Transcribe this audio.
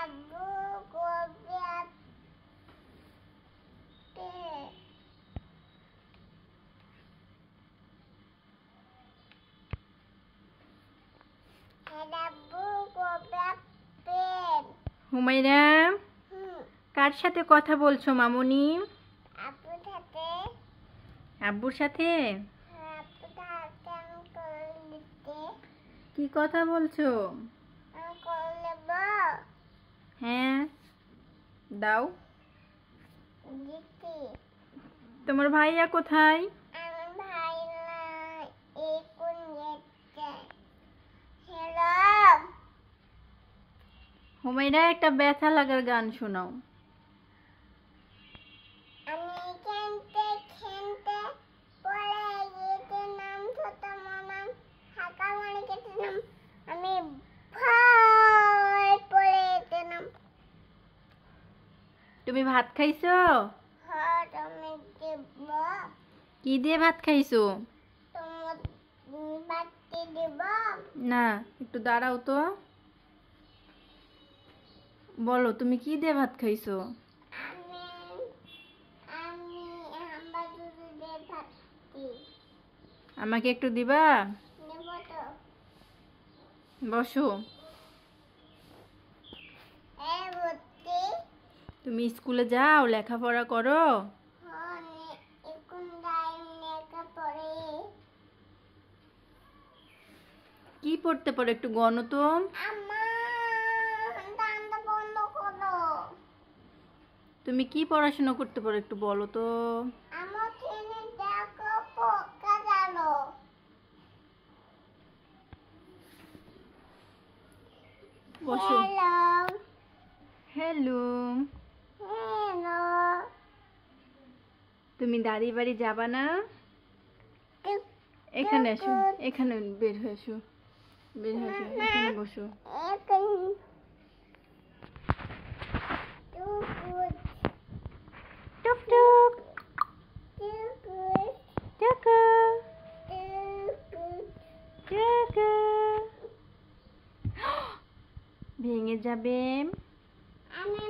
আব্বু কবে আসবে? আব্বু কবে আসবেন? হুমায়রা, কার সাথে কথা বলছো মামুনি? আব্বুর সাথে। আব্বুর সাথে? আব্বু হাতে আমি কল দিতে। কি কথা বলছো? আমি কল দেব। হ্যাঁ, দাও। দিতে। তোমার ভাইয়া কোথায়? আমার ভাই নাই, এখন যেতে। হ্যালো। হুমায়রা, একটা ব্যথা লাগার গান শোনাও। আমি খেলতে পড়ে গিয়েছে নাম ছোট মামাম হাঁকা মারি কেটে নাম আমি ভয় পড়ে নাম। তুমি ভাত খাইছো? হট আমি দেব। কি দিয়ে ভাত খাইছো? তোমার বাড়তে দেব। না, একটু দাঁড়াও তো। বলো, তুমি কি দিয়ে ভাত খাইছো? আমি আমি হাম্বা দুধ দিয়ে ভাবছি। আমাকে একটু দিবা? নেব তো। বসো। ভর্তি। তুমি স্কুলে যাও, লেখাপড়া করো? এখন টাইম লেখা পড়ে। কি পড়তে পারো একটু গণ তো। দানটা বন্ধ করো। তুমি কি পড়াশোনা করতে পারো একটু বলো তো। আমার ট্রেনে দেখো পক্কা গেল। বসো। হ্যালো। হ্যালো। হ্যালো। তুমি দাদি বাড়ি যাবা না? এখানে এসো, এখানে বের হয়ে এসো, বের হয়ে এসো, এখানে বসো। টুক টুক টাকা টাকা ভেঙে যাবে। আমি